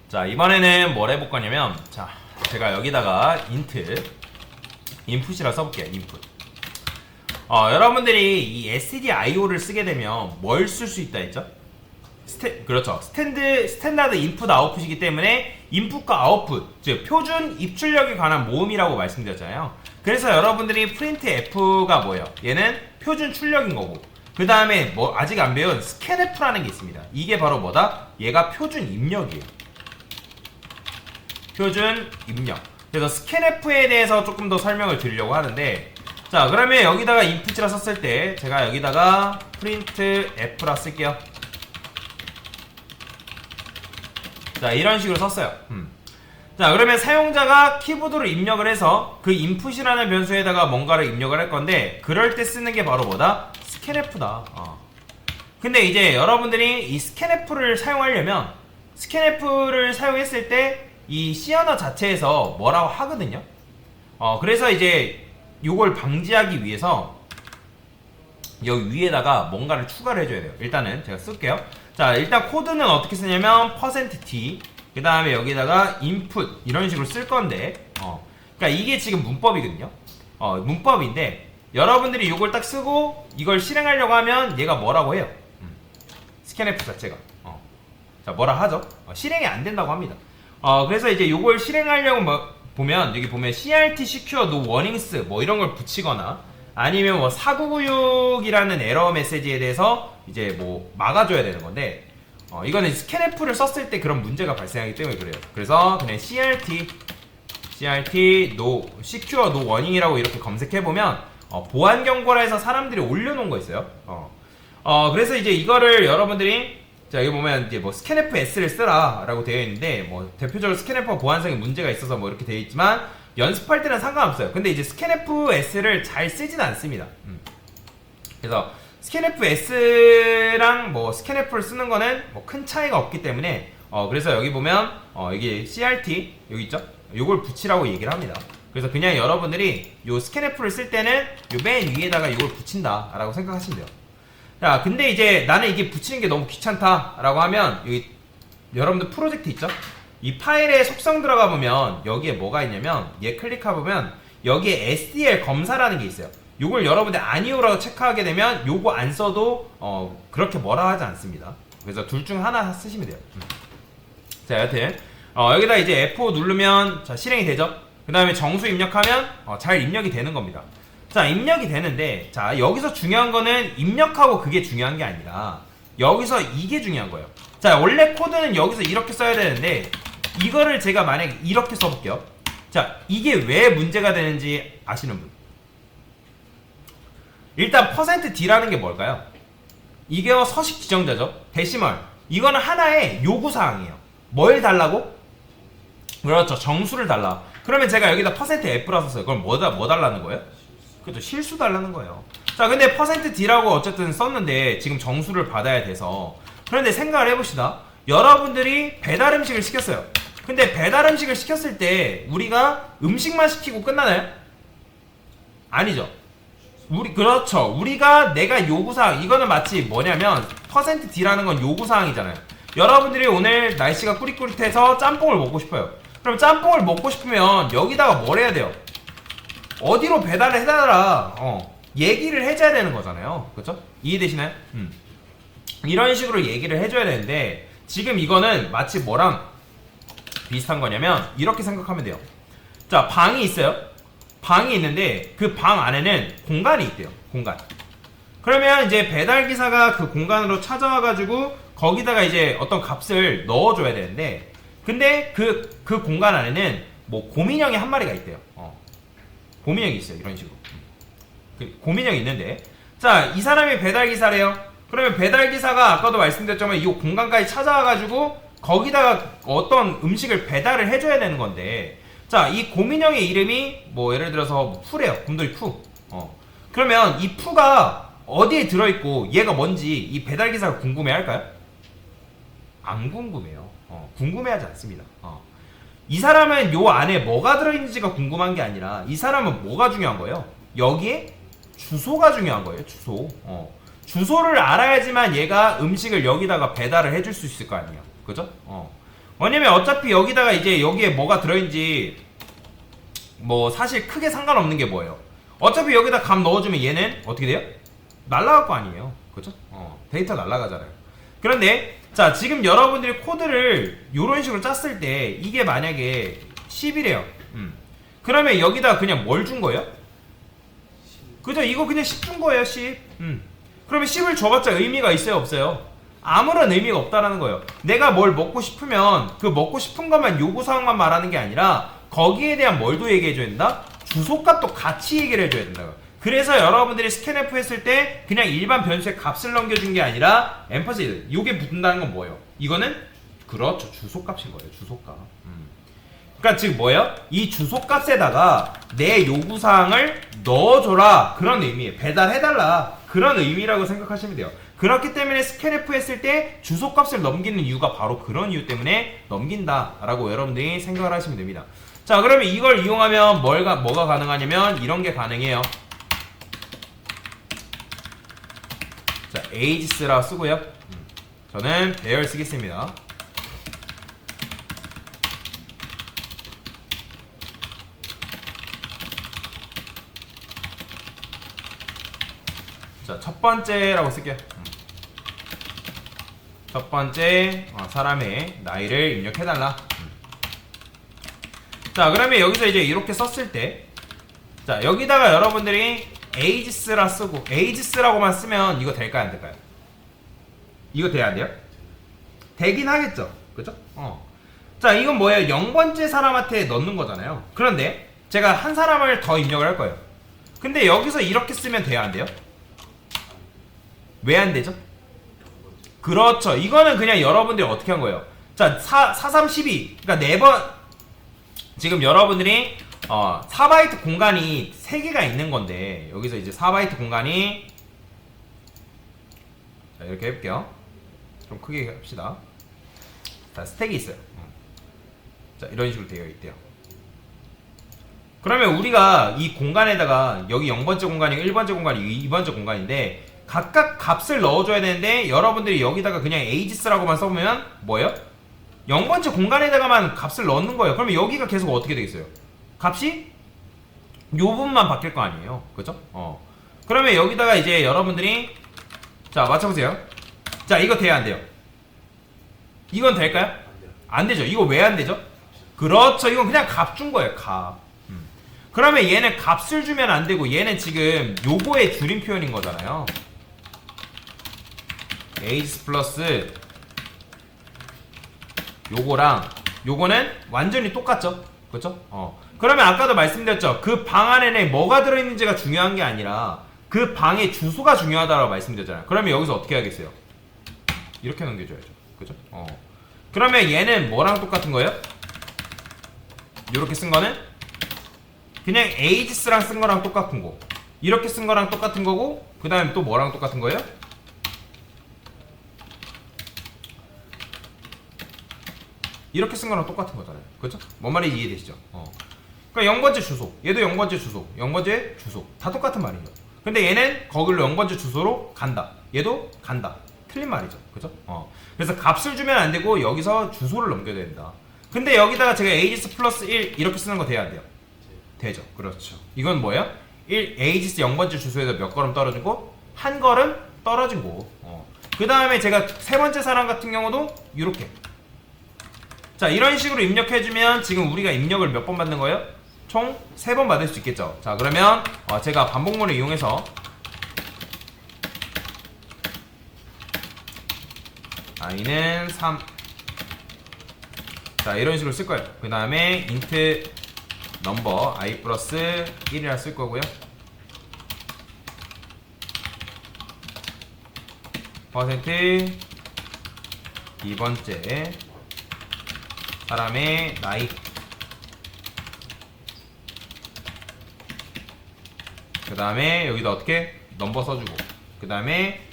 자, 이번에는 뭘 해볼 거냐면, 자, 제가 여기다가 인풋이라 써볼게요. 인풋. 여러분들이 이 stdio를 쓰게 되면 뭘 쓸 수 있다 했죠? 그렇죠. 스탠다드 인풋 아웃풋이기 때문에 인풋과 아웃풋, 즉 표준 입출력에 관한 모음이라고 말씀드렸잖아요. 그래서 여러분들이 printf가 뭐예요? 얘는 표준 출력인 거고, 그 다음에 뭐 아직 안 배운 scanf라는 게 있습니다. 이게 바로 뭐다? 얘가 표준 입력이에요. 표준 입력. 그래서 scanf에 대해서 조금 더 설명을 드리려고 하는데, 자, 그러면 여기다가 input이라 썼을 때 제가 여기다가 printf라 쓸게요. 자, 이런 식으로 썼어요. 자, 그러면 사용자가 키보드로 입력을 해서 그 input이라는 변수에다가 뭔가를 입력을 할 건데, 그럴 때 쓰는 게 바로 뭐다? scanf다. 근데 이제 여러분들이 이 scanf를 사용하려면, scanf를 사용했을 때 이 C 언어 자체에서 뭐라고 하거든요. 그래서 이제 요걸 방지하기 위해서 여기 위에다가 뭔가를 추가를 해줘야 돼요. 일단은 제가 쓸게요. 자, 일단 코드는 어떻게 쓰냐면 %t 그 다음에 여기다가 input 이런 식으로 쓸 건데, 그러니까 이게 지금 문법이거든요. 문법인데 여러분들이 이걸 딱 쓰고 이걸 실행하려고 하면 얘가 뭐라고 해요? scanf 자체가 자, 뭐라 하죠? 실행이 안 된다고 합니다. 그래서 이제 이걸 실행하려고 보면 여기 보면 crt secure no warnings 뭐 이런 걸 붙이거나 아니면 뭐 4996이라는 에러 메시지에 대해서 이제 뭐 막아줘야 되는 건데, 이거는 scanf를 썼을 때 그런 문제가 발생하기 때문에 그래요. 그래서 그냥 crt no secure no warning이라고 이렇게 검색해보면 보안 경고라 해서 사람들이 올려놓은 거 있어요. 그래서 이제 이거를 여러분들이, 자, 여기 보면 이제 뭐 scanf s를 쓰라 라고 되어 있는데, 뭐 대표적으로 scanf가 보안상에 문제가 있어서 뭐 이렇게 되어 있지만 연습할 때는 상관없어요. 근데 이제 scanf s를 잘 쓰진 않습니다. 그래서 scanf s랑 뭐 scanf를 쓰는 거는 뭐 큰 차이가 없기 때문에, 그래서 여기 보면 여기 crt 여기 있죠? 요걸 붙이라고 얘기를 합니다. 그래서 그냥 여러분들이 요 scanf를 쓸 때는 요 맨 위에다가 요걸 붙인다 라고 생각하시면 돼요. 자, 근데 이제 나는 이게 붙이는 게 너무 귀찮다 라고 하면 여기 여러분들 프로젝트 있죠? 이 파일에 속성 들어가 보면 여기에 뭐가 있냐면, 얘 클릭해보면 여기에 SDL 검사라는 게 있어요. 요걸 여러분들 아니오라고 체크하게 되면 요거 안 써도 그렇게 뭐라 하지 않습니다. 그래서 둘 중 하나 쓰시면 돼요. 자, 여튼 여기다 이제 F5 누르면 자, 실행이 되죠? 그 다음에 정수 입력하면 잘 입력이 되는 겁니다. 자, 입력이 되는데, 자, 여기서 중요한 거는 입력하고 그게 중요한 게 아니라 여기서 이게 중요한 거예요. 자, 원래 코드는 여기서 이렇게 써야 되는데 이거를 제가 만약에 이렇게 써볼게요. 자, 이게 왜 문제가 되는지 아시는 분? 일단 %d라는 게 뭘까요? 이게 서식 지정자죠. 데시멀. 이거는 하나의 요구사항이에요. 뭘 달라고? 그렇죠. 정수를 달라. 그러면 제가 여기다 %f라 썼어요. 그럼 뭐 달라는 거예요? 그렇죠. 실수 달라는 거예요. 자, 근데 %d라고 어쨌든 썼는데 지금 정수를 받아야 돼서, 그런데 생각을 해봅시다. 여러분들이 배달 음식을 시켰어요. 근데 배달 음식을 시켰을 때 우리가 음식만 시키고 끝나나요? 아니죠. 그렇죠. 우리가 내가 요구사항, 이거는 마치 뭐냐면 %d라는 건 요구사항이잖아요. 여러분들이 오늘 날씨가 꾸릿꾸릿해서 짬뽕을 먹고 싶어요. 그럼 짬뽕을 먹고 싶으면 여기다가 뭘 해야 돼요? 어디로 배달을 해달라 얘기를 해줘야 되는 거잖아요. 그쵸? 이해되시나요? 이런 식으로 얘기를 해줘야 되는데, 지금 이거는 마치 뭐랑 비슷한 거냐면 이렇게 생각하면 돼요. 자, 방이 있어요. 방이 있는데 그 방 안에는 공간이 있대요. 공간. 그러면 이제 배달기사가 그 공간으로 찾아와가지고 거기다가 이제 어떤 값을 넣어줘야 되는데, 근데 그 공간 안에는 뭐 곰인형이 한 마리가 있대요. 곰인형이 있어요. 이런 식으로. 곰인형이 있는데, 자, 이 사람이 배달기사래요. 그러면 배달기사가 아까도 말씀드렸지만 이 공간까지 찾아와가지고 거기다가 어떤 음식을 배달을 해줘야 되는 건데, 자, 이 곰인형의 이름이 뭐 예를 들어서 푸래요. 곰돌이 푸. 그러면 이 푸가 어디에 들어있고 얘가 뭔지 이 배달기사가 궁금해할까요? 안 궁금해요. 궁금해하지 않습니다. 이 사람은 요 안에 뭐가 들어있는지가 궁금한 게 아니라 이 사람은 뭐가 중요한 거예요? 여기에 주소가 중요한 거예요. 주소. 주소를 알아야지만 얘가 음식을 여기다가 배달을 해줄 수 있을 거 아니에요. 그죠? 왜냐면 어차피 여기다가 이제 여기에 뭐가 들어있는지 뭐 사실 크게 상관없는 게 뭐예요? 어차피 여기다 값 넣어주면 얘는 어떻게 돼요? 날라갈 거 아니에요. 그죠? 데이터 날라가잖아요. 그런데 자 지금 여러분들이 코드를 이런 식으로 짰을 때 이게 만약에 10이래요. 그러면 여기다 그냥 뭘 준 거예요? 그죠? 이거 그냥 10 준 거예요. 10. 그러면 10을 줘봤자 의미가 있어요? 없어요? 아무런 의미가 없다라는 거예요. 내가 뭘 먹고 싶으면 그 먹고 싶은 것만 요구사항만 말하는 게 아니라 거기에 대한 뭘도 얘기해줘야 된다? 주소값도 같이 얘기를 해줘야 된다고요. 그래서 여러분들이 스캔F 했을 때 그냥 일반 변수의 값을 넘겨준 게 아니라 엠퍼시드 요게 붙는다는 건 뭐예요? 이거는 그렇죠. 주소값인 거예요. 주소값. 그러니까 즉 뭐예요? 이 주소값에다가 내 요구사항을 넣어줘라 그런 의미예요. 배달해달라 그런 의미라고 생각하시면 돼요. 그렇기 때문에 스캔F 했을 때 주소값을 넘기는 이유가 바로 그런 이유 때문에 넘긴다라고 여러분들이 생각을 하시면 됩니다. 자 그러면 이걸 이용하면 뭐가 가능하냐면 이런 게 가능해요. 자 ages라 쓰고요. 저는 배열 쓰겠습니다. 자, 첫 번째라고 쓸게요. 첫 번째 사람의 나이를 입력해달라. 자 그러면 여기서 이제 이렇게 썼을 때 자 여기다가 여러분들이 ages라 쓰고 ages라고만 쓰면 이거 될까요 안 될까요? 이거 돼야 안 돼요? 되긴 하겠죠. 그죠? 자 이건 뭐예요? 0번째 사람한테 넣는 거잖아요. 그런데 제가 한 사람을 더 입력을 할 거예요. 근데 여기서 이렇게 쓰면 돼야 안 돼요? 왜 안 되죠? 그렇죠. 이거는 그냥 여러분들이 어떻게 한 거예요? 자, 4312. 그러니까 4번 지금 여러분들이 4바이트 공간이 3개가 있는 건데 여기서 이제 4바이트 공간이 자, 이렇게 해볼게요. 좀 크게 합시다. 자, 스택이 있어요. 자, 이런 식으로 되어 있대요. 그러면 우리가 이 공간에다가 여기 0번째 공간이 1번째 공간이 2번째 공간인데 각각 값을 넣어줘야 되는데 여러분들이 여기다가 그냥 ages라고만 써보면 뭐예요? 0번째 공간에다가만 값을 넣는 거예요. 그러면 여기가 계속 어떻게 되겠어요? 값이 요 부분만 바뀔 거 아니에요. 그죠? 그러면 여기다가 이제 여러분들이 자 맞춰보세요. 자 이거 돼야 안 돼요? 이건 될까요? 안 되죠. 이거 왜 안 되죠? 그렇죠. 이건 그냥 값 준 거예요. 값. 그러면 얘는 값을 주면 안 되고 얘는 지금 요거의 줄임 표현인 거잖아요. ages 플러스 요거랑 요거는 완전히 똑같죠. 그렇죠? 그러면 아까도 말씀드렸죠. 그 방 안에는 뭐가 들어있는지가 중요한 게 아니라 그 방의 주소가 중요하다고 말씀드렸잖아요. 그러면 여기서 어떻게 하겠어요? 이렇게 넘겨줘야죠. 그죠? 그러면 얘는 뭐랑 똑같은 거예요? 이렇게 쓴 거는 그냥 ages랑 쓴 거랑 똑같은 거. 이렇게 쓴 거랑 똑같은 거고 그 다음에 또 뭐랑 똑같은 거예요? 이렇게 쓴 거랑 똑같은 거잖아요. 그렇죠? 뭔 말인지 이해되시죠? 그러니까 0번째 주소, 얘도 0번째 주소, 0번째 주소 다 똑같은 말이죠. 근데 얘는 거기로 0번째 주소로 간다. 얘도 간다. 틀린 말이죠. 그죠? 그래서 값을 주면 안 되고 여기서 주소를 넘겨야 된다. 근데 여기다가 제가 ages 플러스 1 이렇게 쓰는 거 돼야 안 돼요? 되죠. 그렇죠. 이건 뭐예요? ages 0번째 주소에서 몇 걸음 떨어지고 한 걸음 떨어진 거고. 그 다음에 제가 세 번째 사람 같은 경우도 이렇게 자 이런 식으로 입력해주면 지금 우리가 입력을 몇 번 받는 거예요? 총 3번 받을 수 있겠죠. 자 그러면 제가 반복문을 이용해서 i는 3 자 이런 식으로 쓸 거예요. 그 다음에 int number i 플러스 1이라 쓸 거고요. 퍼센트 2번째 사람의 나이 그 다음에 여기다 어떻게? 넘버 써주고 그 다음에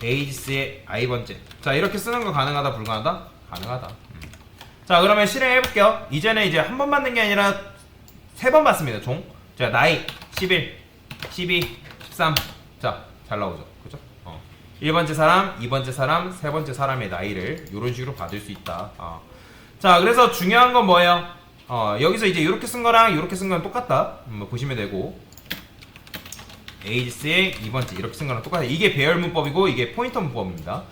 ages의 i번째 자 이렇게 쓰는 거 가능하다 불가능하다? 가능하다. 자 그러면 실행해 볼게요. 이제는 이제 한 번 받는 게 아니라 3번 받습니다. 총. 자 나이 11 12 13 자 잘 나오죠. 그죠? 1번째 사람, 2번째 사람, 3번째 사람의 나이를 이런 식으로 받을 수 있다. 자, 그래서 중요한 건 뭐예요? 여기서 이제 이렇게 쓴 거랑 이렇게 쓴 거랑 똑같다. 보시면 되고, 에이지스의 2번째 이렇게 쓴 거랑 똑같아요. 이게 배열 문법이고 이게 포인터 문법입니다.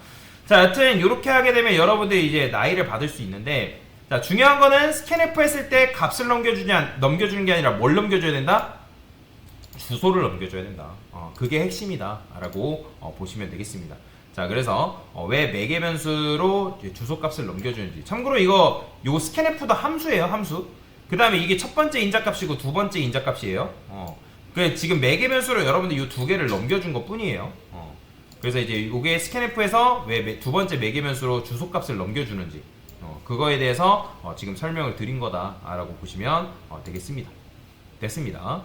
자, 여튼 이렇게 하게 되면 여러분들이 이제 나이를 받을 수 있는데, 자, 중요한 거는 스캔F 했을 때 값을 넘겨주는 게 아니라 뭘 넘겨줘야 된다? 주소를 넘겨줘야 된다. 그게 핵심이다 라고 보시면 되겠습니다. 자, 그래서 왜 매개 변수로 주소 값을 넘겨주는지. 참고로 요 스캔F도 함수예요, 함수. 그 다음에 이게 첫 번째 인자값이고 두 번째 인자값이에요. 지금 매개 변수로 여러분들 이 두 개를 넘겨준 것 뿐이에요. 그래서 이제 이게 스캔F에서 왜 두 번째 매개 변수로 주소 값을 넘겨주는지, 그거에 대해서 지금 설명을 드린 거다라고 보시면 되겠습니다. 됐습니다.